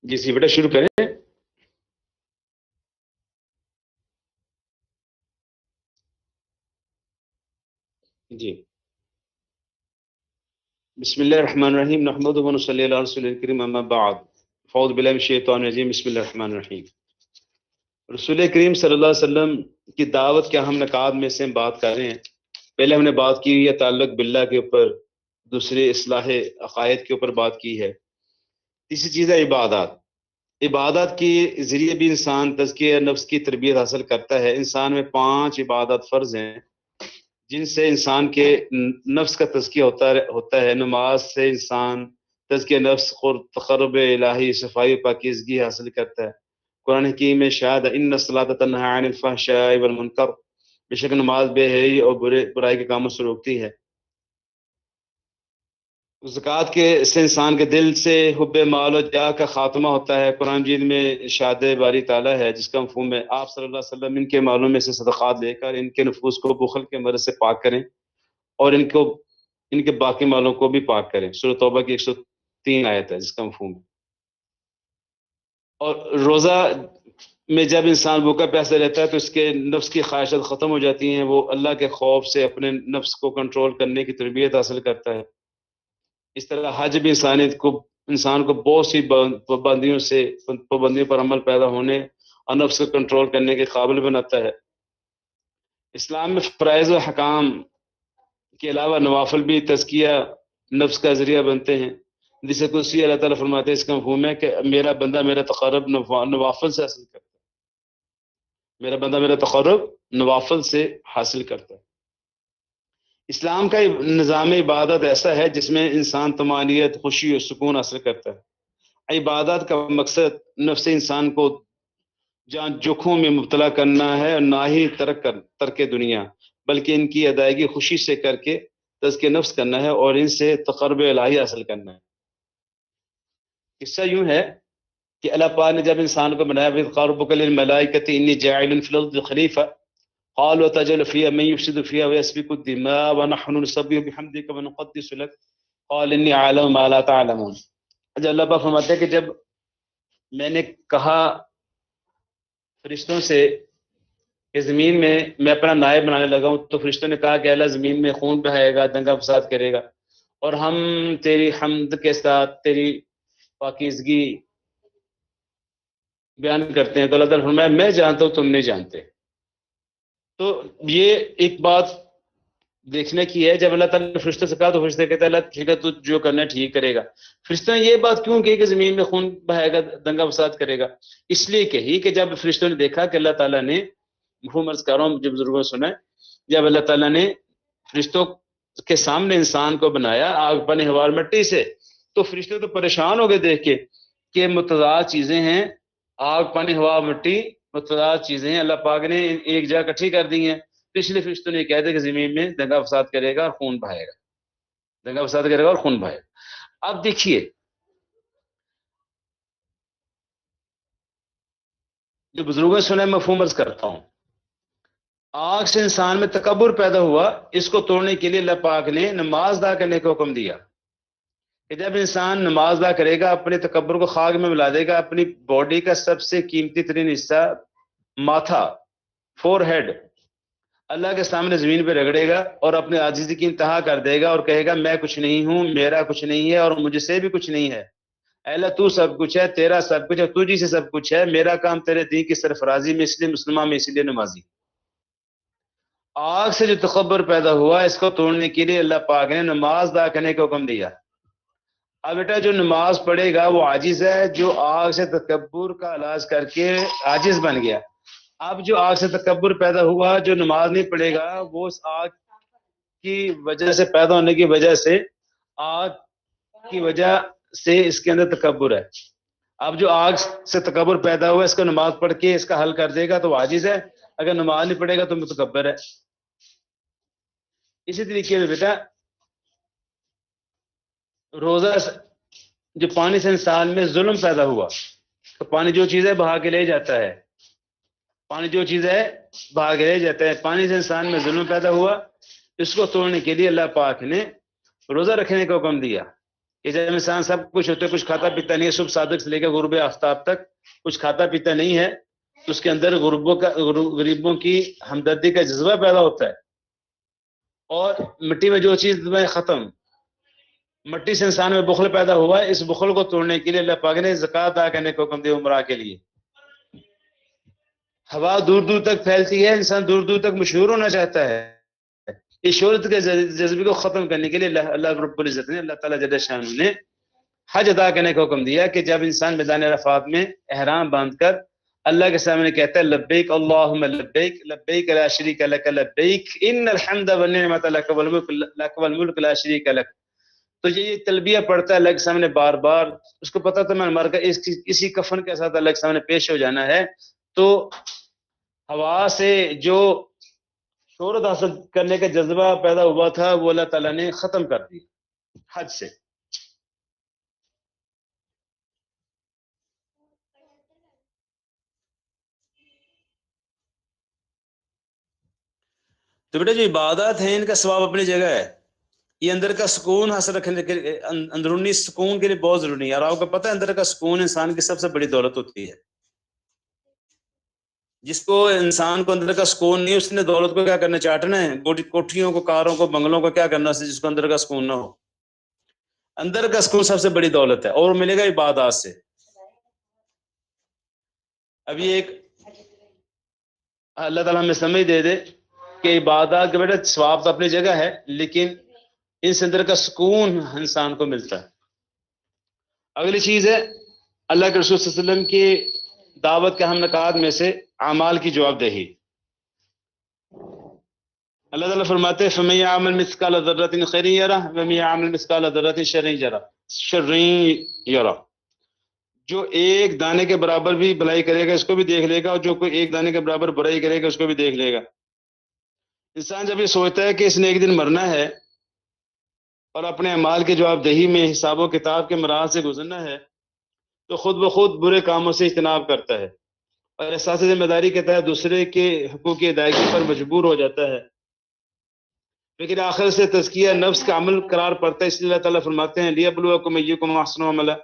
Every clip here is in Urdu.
جی سی بیٹا شروع کریں. جی بسم اللہ الرحمن الرحیم نحمدہ و نصلی علی رسول الکریم اما بعد فاعوذ باللہ من الشیطان الرجیم بسم اللہ الرحمن الرحیم. رسول کریم صلی اللہ علیہ وسلم کی دعوت کے اہم نکات میں سے ہم بات کر رہے ہیں. پہلے ہم نے بات کی ہے تعلق باللہ کے اوپر، دوسری اصلاح عقائد کے اوپر بات کی ہے، تیسری چیز ہے عبادات. عبادات کے ذریعے بھی انسان تزکیہ نفس کی تربیت حاصل کرتا ہے. انسان میں 5 عبادات فرض ہیں جن سے انسان کے نفس کا تزکیہ ہوتا ہے. نماز سے انسان تزکیہ نفس، تقرب الہی، صفائی و پاکیزگی حاصل کرتا ہے. قرآن حکیم میں شاہد ان الصلاۃ تنہی عن الفحشاء والمنکر، بے شک نماز بے حیائی اور برائی کے کاموں سے روکتی ہے. زکوٰۃ کے سے انسان کے دل سے حب مال و جاہ کا خاتمہ ہوتا ہے. قرآن مجید میں ارشاد باری تعالیٰ ہے جس کا مفہوم ہے آپ صلی اللہ علیہ وسلم ان کے مالوں میں سے صدقات لے کر ان کے نفوس کو بخل کے مرض سے پاک کریں اور ان کے باقی مالوں کو بھی پاک کریں. سورۃ توبہ کی 103 آیت ہے جس کا مفہوم ہے. اور روزہ میں جب انسان بھوکا پیاسا رہتا ہے تو اس کے نفس کی خواہشات ختم ہو جاتی ہیں. وہ اللہ کے خوف سے اپنے نفس کو کنٹرول کرنے کی تربیت حاصل کرتا ہے. اس طرح حج بھی انسان کو بہت سی پابندیوں پر عمل پیدا ہونے اور نفس کو کنٹرول کرنے کے قابل بناتا ہے. اسلام میں فرائض و حکام کے علاوہ نوافل بھی تزکیہ نفس کا ذریعہ بنتے ہیں. جسے قدسی اللہ تعالیٰ فرماتے ہیں اس کا مفہوم ہے کہ میرا بندہ میرا تقرب نوافل سے حاصل کرتا ہے. میرا بندہ میرا تقرب نوافل سے حاصل کرتا ہے. اسلام کا نظام عبادت ایسا ہے جس میں انسان طمانینت، خوشی اور سکون حاصل کرتا ہے. عبادت کا مقصد نفس انسان کو جان جوکھوں میں مبتلا کرنا ہے اور نہ ہی ترک دنیا، بلکہ ان کی ادائیگی خوشی سے کر کے تزکیہ نفس کرنا ہے اور ان سے تقرب الہی حاصل کرنا ہے. قصہ یوں ہے کہ اللہ پاک نے جب انسان کو بنایا وَإِذْ قَالَ رَبُّكَ لِلْمَلَائِكَةِ إِنِّي جَاعِلٌ فِي الْأَرْضِ خَلِيفَةً قَالُوا أَتَجْعَلُ فِيهَا مَن يُفْسِدُ فِيهَا وَيَسْفِكُ الدِّمَاءَ وَنَحْنُ نُسَبِّحُ بِحَمْدِكَ وَنُقَدِّسُ لَكَ قَالَ إِنِّي أَعْلَمُ مَا لَا تَعْلَمُونَ. اللہ پاک فرماتے ہیں کہ جب میں نے کہا فرشتوں سے کہ زمین میں اپنا نائب بنانے لگا ہوں، تو فرشتوں نے کہا کہ اللہ زمین میں خون بہائے گا، دنگا فساد کرے گا، اور ہم تیری حمد کے ساتھ تیری پاکیزگی بیان کرتے ہیں. تو اللہ تعالیٰ فرمایا میں جانتا ہوں تم نہیں جانتے. تو یہ ایک بات دیکھنے کی ہے. جب اللہ تعالیٰ نے فرشتوں سے کہا تو فرشتے کہتے ہیں اللہ ٹھیک ہے تو جو کرنا ہے ٹھیک کرے گا. فرشتوں نے یہ بات کیوں کہی کہ زمین میں خون بہائے گا، دنگا فساد کرے گا؟ اس لیے کہی کہ جب فرشتوں نے دیکھا کہ اللہ تعالیٰ نے، مفہوم عرض کر رہا ہوں جو بزرگوں نے سنا ہے، جب اللہ تعالیٰ نے فرشتوں کے سامنے انسان کو بنایا آگ پانی ہوا اور مٹی سے، تو فرشتے تو پریشان ہو گئے دیکھ کے کہ متضاد چیزیں ہیں، آگ پانی ہوا مٹی متضاد چیزیں ہیں، اللہ پاک نے ایک جگہ اکٹھی کر دی ہیں. پچھلے فرشتوں نے کہتے کہ زمین میں دنگا فساد کرے گا اور خون بہائے گا، دنگا فساد کرے گا اور خون بہائے گا. اب دیکھیے جو بزرگوں نے سنا ہے مفہوم عرض کرتا ہوں. آگ سے انسان میں تکبر پیدا ہوا، اس کو توڑنے کے لیے اللہ پاک نے نماز ادا کرنے کا حکم دیا کہ جب انسان نماز ادا کرے گا اپنے تکبر کو خاک میں ملا دے گا، اپنی باڈی کا سب سے قیمتی ترین حصہ ماتھا، فور ہیڈ، اللہ کے سامنے زمین پہ رگڑے گا اور اپنے عاجزی کی انتہا کر دے گا اور کہے گا میں کچھ نہیں ہوں، میرا کچھ نہیں ہے اور مجھ سے بھی کچھ نہیں ہے. اے اللہ تو سب کچھ ہے، تیرا سب کچھ ہے، تجھی سے سب کچھ ہے، میرا کام تیرے دین کی سرفرازی میں، اس لیے مسلمان میں، اس لیے نمازی. آگ سے جو تکبر پیدا ہوا اس کو توڑنے کے لیے اللہ پاک نے نماز ادا کرنے کا حکم دیا. اب بیٹا جو نماز پڑھے گا وہ عاجز ہے، جو آگ سے تکبر کا علاج کر کے عاجز بن گیا. اب جو آگ سے تکبر پیدا ہوا، جو نماز نہیں پڑھے گا، وہ اس آگ کی وجہ سے پیدا ہونے کی وجہ سے، آگ کی وجہ سے اس کے اندر تکبر ہے. اب جو آگ سے تکبر پیدا ہوا اس کو نماز پڑھ کے اس کا حل کر دے گا تو وہ عاجز ہے، اگر نماز نہیں پڑھے گا تو متکبر ہے. اسی طریقے سے بیٹا روزہ جو پانی سے انسان میں ظلم پیدا ہوا، تو پانی جو چیز ہے بہا کے لے جاتا ہے، پانی جو چیز ہے بہا کے لے جاتا ہے. پانی سے انسان میں ظلم پیدا ہوا، اس کو توڑنے کے لیے اللہ پاک نے روزہ رکھنے کا حکم دیا کہ جب انسان سب کچھ ہوتے کچھ کھاتا پیتا نہیں ہے، صبح صادق سے لے کے غروب آفتاب تک کچھ کھاتا پیتا نہیں ہے، تو اس کے اندر غریبوں کی ہمدردی کا جذبہ پیدا ہوتا ہے. اور مٹی میں جو چیز میں ختم، مٹی سے انسان میں بخل پیدا ہوا ہے، اس بخل کو توڑنے کے لیے اللہ پاک نے زکوٰۃ ادا کرنے کو حکم دیا عمرہ کے لیے. ہوا دور دور تک پھیلتی ہے، انسان دور دور تک مشہور ہونا چاہتا ہے. اس شہرت کے جذبے کو ختم کرنے کے لیے اللہ رب العزت نے، اللہ تعالیٰ جل شانہ نے حج ادا کرنے کا حکم دیا کہ جب انسان میدان عرفات میں احرام باندھ کر اللہ کے سامنے کہتا ہے لبیک اللہم لبیک لبیک لا شریک لک لبیک ان الحمد والنعمت لک والملک لا شریک لک، تو یہ تلبیہ پڑھتا ہے اللہ کے سامنے بار بار. اس کو پتہ تھا میں مر کر اسی کفن کے ساتھ اللہ کے سامنے پیش ہو جانا ہے. تو ہوا سے جو شہرت حاصل کرنے کا جذبہ پیدا ہوا تھا وہ اللہ تعالیٰ نے ختم کر دیا حج سے. تو بیٹا جو عبادات ہیں ان کا ثواب اپنی جگہ ہے، یہ اندر کا سکون حاصل رکھنے کے لیے، اندرونی سکون کے لیے بہت ضروری ہے. اور آپ کو پتہ ہے اندر کا سکون انسان کی سب سے بڑی دولت ہوتی ہے. جس کو انسان کو اندر کا سکون نہیں، اس نے دولت کو کیا کرنا، چاٹنا ہے، کوٹھیوں کو، کاروں کو، بنگلوں کو کیا کرنا ہے جس کو اندر کا سکون نہ ہو. اندر کا سکون سب سے بڑی دولت ہے اور ملے گا عبادات سے. ابھی ایک اللہ تعالیٰ ہمیں سمجھ دے دے کہ عبادات کے بیٹا ثواب تو اپنی جگہ ہے، لیکن ان سے اندر کا سکون انسان کو ملتا ہے. اگلی چیز ہے اللہ کے رسول صلی اللہ علیہ وسلم کی دعوت کے اہم نکات میں سے اعمال کی جواب دہی. اللہ تعالیٰ فرماتے ہیں فَمَن يَعْمَلْ مِثْقَالَ ذَرَّةٍ خَيْرًا يَرَهُ وَمَن يَعْمَلْ مِثْقَالَ ذَرَّةٍ شَرًّا يَرَهُ. جو ایک دانے کے برابر بھی بھلائی کرے گا اس کو بھی دیکھ لے گا، اور جو کوئی ایک دانے کے برابر برائی کرے گا اس کو بھی دیکھ لے گا. انسان جب یہ سوچتا ہے کہ اس نے ایک دن مرنا ہے اور اپنے اعمال کی جواب دہی میں حساب و کتاب کے مراحل سے گزرنا ہے، تو خود بخود برے کاموں سے اجتناب کرتا ہے اور احساس ذمہ داری کے تحت دوسرے کے حقوق کی ادائیگی پر مجبور ہو جاتا ہے. لیکن آخر سے تزکیہ نفس کا عمل قرار پڑتا ہے. اس لیے اللہ تعالیٰ فرماتے ہیں لِيَبْلُوَكُمْ أَيُّكُمْ أَحْسَنُ عَمَلًا.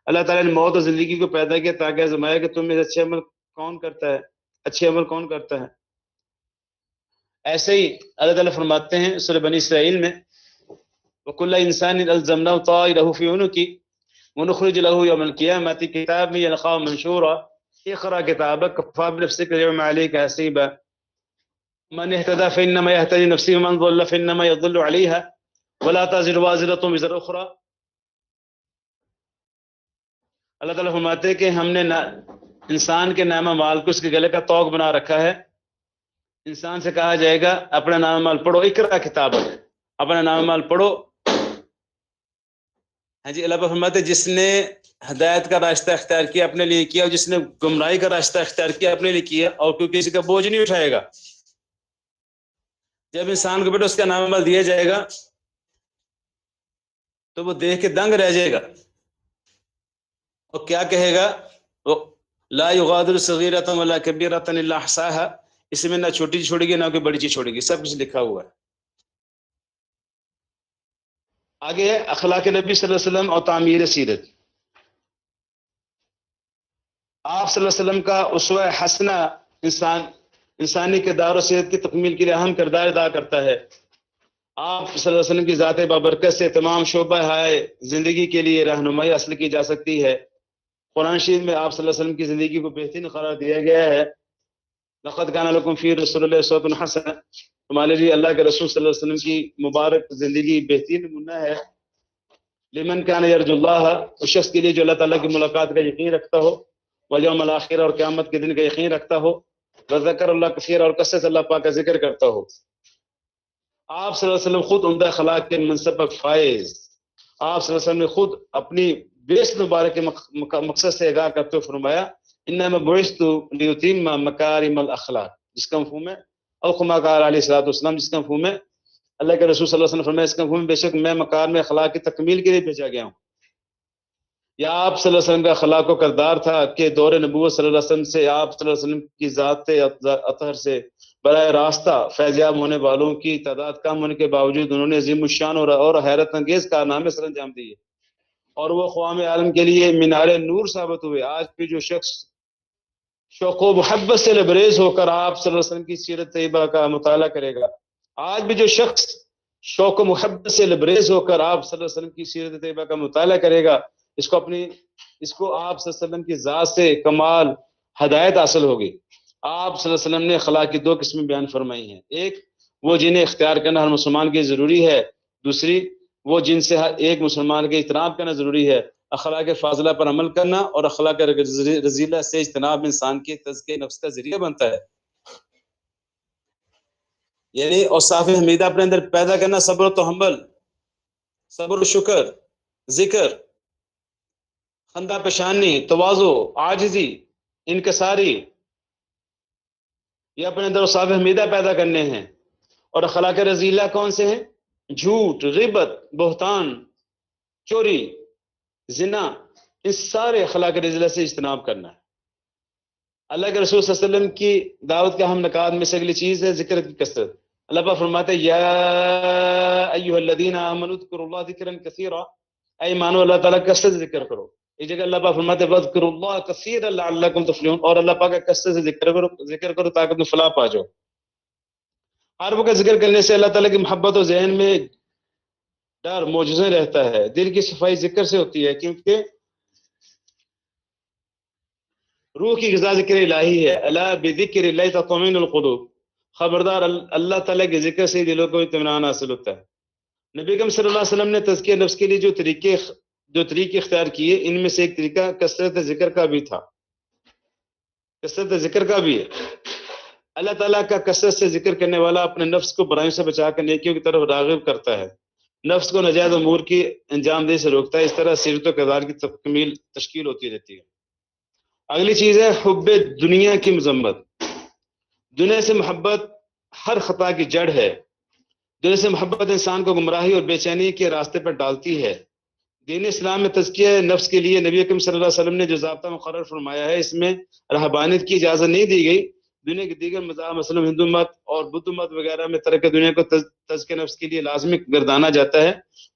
اللہ تعالیٰ نے موت اور زندگی کو پیدا کیا تاکہ آزمائے کہ تم میں اچھے عمل کون کرتا ہے، اچھے عمل کون کرتا ہے. ایسے ہی اللہ تعالیٰ فرماتے ہیں سورہ بنی اسرائیل میں وَكُلَّ إِنسَانٍ أَلْزَمْنَاهُ طَائِرَهُ فِي عُنُقِهِ وَنُخْرِجُ لَهُ يَوْمَ الْقِيَامَةِ كِتَابًا يَلْقَاهُ مَنشُورًا اقرأ كتابك كفى بنفسك اليوم عليك حسيبا من اهتدى فإنما يهتدي لنفسه ومن ضل فإنما يضل عليها ولا تزر وازرة وزر أخرى. اللہ تعالیٰ فرماتے ہیں کہ ہم نے انسان کے نام مال کو اس کے گلے کا طوق بنا رکھا ہے. انسان سے کہا جائے گا اپنا نام مال پڑھو، اقرأ کتابک، اپنا نام مال پڑھو. ہاں جی، اللہ فرماتے ہیں جس نے ہدایت کا راستہ اختیار کیا اپنے لیے کیا، اور جس نے گمراہی کا راستہ اختیار کیا اپنے لیے کیا، اور کوئی کسی کا بوجھ نہیں اٹھائے گا. جب انسان کو بیٹا اس کا نام مال دیا جائے گا تو وہ دیکھ کے دنگ رہ جائے گا اور کیا کہے گا، لا یغادر صغیرۃ ولا کبیرۃ الا احصاها. اس میں نہ چھوٹی چیز چھوڑے گی نہ کوئی بڑی چیز چھوڑے گی، سب کچھ لکھا ہوا ہے. آگے ہے اخلاق نبی صلی اللہ علیہ وسلم اور تعمیر سیرت. آپ صلی اللہ علیہ وسلم کا اسوہ حسنہ انسانی کردار و صحت کی تکمیل کے لیے اہم کردار ادا کرتا ہے. آپ صلی اللہ علیہ وسلم کی ذات بابرکت سے تمام شعبہ زندگی کے لیے رہنمائی حاصل کی جا سکتی ہے. قرآن شریف میں آپ صلی اللہ علیہ وسلم کی زندگی کو بہترین قرار دیا گیا ہے. لقد كان لكم في رسول الله اسوة حسنة. ہمارے لیے اللہ کے رسول صلی اللہ علیہ وسلم کی مبارک زندگی بہترین نمونہ ہے. لمن كان يرجو الله، اس شخص کے لیے جو اللہ تعالیٰ کی ملاقات کا یقین رکھتا ہو، والیوم الآخر، اور قیامت کے دن کا یقین رکھتا ہو، وذکر اللہ کثیر، اور کثرت سے اللہ پاک کا ذکر کرتا ہو. آپ صلی اللہ علیہ وسلم خود عمدہ اخلاق کے منصب پر فائز. آپ صلی اللہ علیہ وسلم نے خود اپنی بیس مبارک کے مقصد سے آگاہ کرتے ہوئے فرمایا انما بعثت لیتم مکارم الاخلاق، جس کا مفہوم ہے او کما قال علیہ الصلوۃ والسلام، جس کا مفہوم ہے اللہ کے رسول صلی اللہ علیہ وسلم فرمایا اس کا مفہوم بے شک میں مکارم اخلاق کی تکمیل کے لیے بھیجا گیا ہوں. یا آپ صلی اللہ علیہ وسلم کا اخلاق و کردار تھا کہ دور نبوت صلی اللہ علیہ وسلم سے آپ صلی اللہ علیہ وسلم کی ذات اطہر سے براہ راستہ فیضیاب ہونے والوں کی تعداد کم ہونے کے باوجود انہوں نے عظیم الشان اور حیرت انگیز کارنامے سر انجام دیے. اور وہ اقوام عالم کے لیے مینار نور ثابت ہوئے۔ آج بھی جو شخص شوق و محبت سے لبریز ہو کر آپ صلی اللہ علیہ وسلم کی سیرت طیبہ کا مطالعہ کرے گا، آج بھی جو شخص شوق و محبت سے لبریز ہو کر آپ صلی اللہ علیہ وسلم کی سیرت طیبہ کا مطالعہ کرے گا، اس کو آپ صلی اللہ علیہ وسلم کی ذات سے کمال ہدایت حاصل ہوگی۔ آپ صلی اللہ علیہ وسلم نے اخلاق کی دو قسمیں بیان فرمائی ہیں، ایک وہ جنہیں اختیار کرنا ہر مسلمان کے ضروری ہے، دوسری وہ جن سے ہر ایک مسلمان کے اجتناب کرنا ضروری ہے۔ اخلاق فاضلہ پر عمل کرنا اور اخلاق رذیلہ سے اجتناب انسان کے تزکیہ نفس کا ذریعہ بنتا ہے۔ یعنی اوصاف حمیدہ اپنے اندر پیدا کرنا، صبر و تحمل، صبر و شکر، ذکر، خندہ پیشانی، تواضع، عاجزی، انکساری، یہ اپنے اندر اوصاف حمیدہ پیدا کرنے ہیں۔ اور اخلاق رذیلہ کون سے ہیں؟ جھوٹ، غیبت، بہتان، چوری، زنا، اس سارے اخلاق رذیلہ سے اجتناب کرنا ہے۔ اللہ کے رسول صلی اللہ علیہ وسلم کی دعوت کا اہم نکات میں سے اگلی چیز ہے ذکر کی کثرت۔ اللہ پاک فرماتے ہیں یا ایھا الذین آمنوا اذکروا اللہ ذکرا کثیرا، اے ایمانو اللہ تعالیٰ کثرت سے ذکر کرو۔ ایک جگہ اللہ پاک فرماتے ہیں واذکروا اللہ کثیرا لعلکم تفلحون، اور اللہ پاک کا کثرت سے ذکر کرو تاکہ تم فلاح پا جاؤ۔ ہر وقت ذکر کرنے سے اللہ تعالیٰ کی محبت و ذہن میں ڈر موجود رہتا ہے۔ دل کی صفائی ذکر سے ہوتی ہے، کیونکہ روح کی غذا ذکر الہی ہے۔ الا بذکر اللہ تطمئن القلوب، خبردار اللہ تعالیٰ کے ذکر سے دلوں کو اطمینان حاصل ہوتا ہے۔ نبی اکرم صلی اللہ علیہ وسلم نے تزکیہ نفس کے لیے جو طریقے اختیار کیے، ان میں سے ایک طریقہ کثرت ذکر کا بھی تھا، کثرت ذکر کا بھی ہے۔ اللہ تعالیٰ کا کثرت سے ذکر کرنے والا اپنے نفس کو برائیوں سے بچا کر نیکیوں کی طرف راغب کرتا ہے، نفس کو ناجائز امور کی انجام دہی سے روکتا ہے۔ اس طرح سیرت و کردار کی تشکیل ہوتی رہتی ہے۔ اگلی چیز ہے حب دنیا کی مذمت۔ دنیا سے محبت ہر خطا کی جڑ ہے۔ دنیا سے محبت انسان کو گمراہی اور بے چینی کے راستے پر ڈالتی ہے۔ دین اسلام میں تزکیہ نفس کے لیے نبی اکرم صلی اللہ علیہ وسلم نے جو ضابطہ مقرر فرمایا ہے، اس میں رہبانیت کی اجازت نہیں دی گئی۔ دنیا کے دیگر مذاہب مثلا ہندو مت اور بدھ مت وغیرہ میں ترک دنیا کو تزکیہ نفس کے لیے لازمی گردانا جاتا ہے۔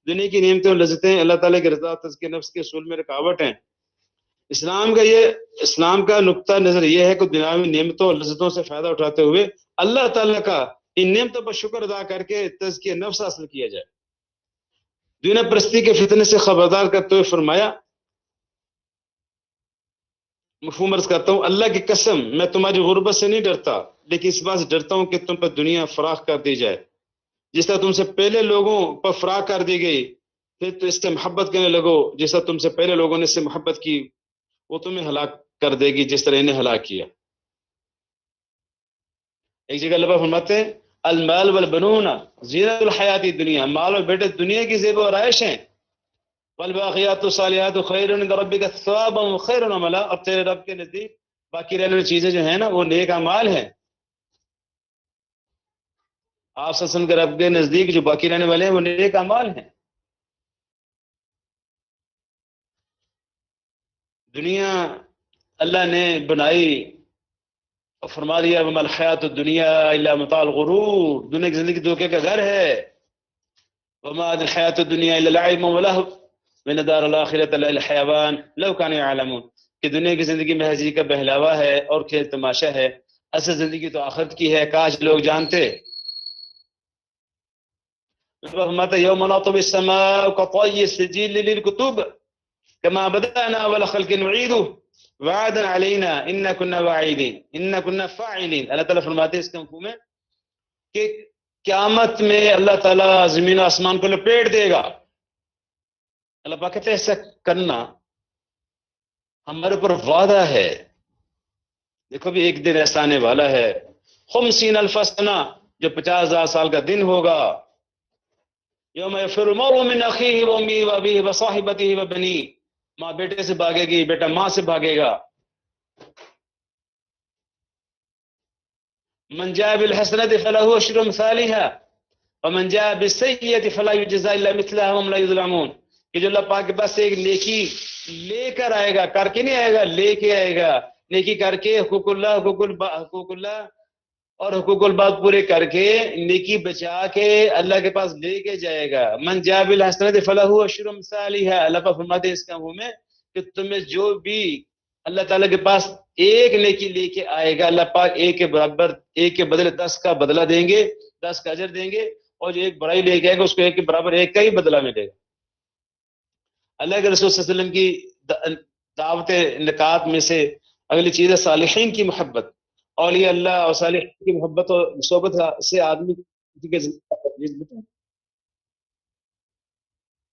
دنیا کی نعمتیں اور لذتیں اللہ تعالیٰ کی رضا تزکیہ نفس کے اصول میں رکاوٹ ہیں۔ اسلام کا نقطہ نظر یہ ہے کہ دنیاوی نعمتوں اور لذتوں سے فائدہ اٹھاتے ہوئے اللہ تعالیٰ کا ان نعمتوں پر شکر ادا کر کے تزکیہ نفس حاصل کیا جائے۔ دنیا پرستی کے فتنے سے خبردار کرتے ہوئے فرمایا، مفہوم عرض کرتا ہوں، اللہ کی قسم میں تمہاری غربت سے نہیں ڈرتا، لیکن اس بات سے ڈرتا ہوں کہ تم پر دنیا فراخ کر دی جائے، جس طرح تم سے پہلے لوگوں پر فراخ کر دی گئی، پھر تو اس سے محبت کرنے لگو، جس طرح تم سے پہلے لوگوں نے اس سے محبت کی، وہ تمہیں ہلاک کر دے گی جس طرح انہیں ہلاک کیا۔ ایک جگہ اللہ فرماتے ہیں المال والبنون زینت الحیات الدنیا، مال اور بیٹے دنیا کی زیب و آرائش ہیں، والباقیات الصالحات خیر عند ربک ثوابا وخیر عملا، اور تیرے رب کے نزدیک باقی رہنے والی چیزیں جو ہیں نا وہ نیک اعمال ہیں۔ آپ صلی اللہ علیہ وسلم کے رب کے نزدیک جو باقی رہنے والے ہیں وہ نیک اعمال ہیں۔ دنیا اللہ نے بنائی اور فرما دیا وما الحیات الدنیا الا متاع الغرور، دنیا کی زندگی دھوکے کا گھر ہے۔ وما الحیات الدنیا الا لعب ولہو وان دار الاخرۃ للحیوان لو کانوا یعلمون، کہ دنیا کی زندگی محض کا بہلاوا ہے اور کھیل تماشا ہے، اصل زندگی تو آخرت کی ہے، کاش لوگ جانتے۔ فرماتا یوم نطوی السماء کطی السجل للکتب کما بدأنا اول خلق نعیدہ وعدا علینا انا کنا واعدین انا کنا فاعلین۔ اللہ تعالیٰ فرماتے ہیں اس کے مفہوم ہے کہ قیامت میں اللہ تعالیٰ زمین و آسمان کو لپیٹ دے گا۔ اللہ پاک کہتے ہیں ایسا کرنا ہمارے اوپر وعدہ ہے۔ دیکھو بھی ایک دن ایسا آنے والا ہے 50,000 سنہ، جو 50,000 سال کا دن ہوگا۔ یوم یفر المرء من اخیہ وامیہ وابیہ وصاحبتہ وبنیہ، ماں بیٹے سے بھاگے گی، بیٹا ماں سے بھاگے گا۔ من جاء بالحسنۃ فلہ عشر امثالها ومن جاء بالسیئۃ فلا یجزی الا مثلها وهم لا یظلمون، کہ جو اللہ پاک کے پاس ایک نیکی لے کر آئے گا، کر کے نہیں آئے گا، لے کے آئے گا، نیکی کر کے حقوق اللہ اور حقوق الباد پورے کر کے نیکی بچا کے اللہ کے پاس لے کے جائے گا. من جاء بالحسنۃ فلہ عشر امثالها. اللہ پاک فرماتے ہیں اس کاموں میں کہ تمہیں جو بھی اللہ تعالیٰ کے پاس ایک نیکی لے کے آئے گا، اللہ پاک ایک کے برابر، ایک کے بدلے 10 کا بدلہ دیں گے، 10 کا اجر دیں گے. اور جو ایک برائی لے کے آئے گا اس کو ایک کے برابر ایک کا ہی بدلہ ملے گا. اللہ کے رسول صلی اللہ علیہ وسلم کی دعوت نکات میں سے اگلی چیز ہے صالحین کی محبت. اولیاء اللہ اور صالحین کی محبت اور صحبت سے آدمی کے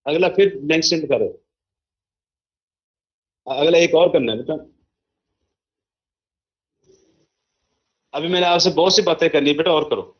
اگلا پھر بلینک سینڈ کرو. اگلا ایک اور کرنا ہے بیٹا. ابھی میں نے آپ سے بہت سی باتیں کرنی ہے بیٹا، اور کرو.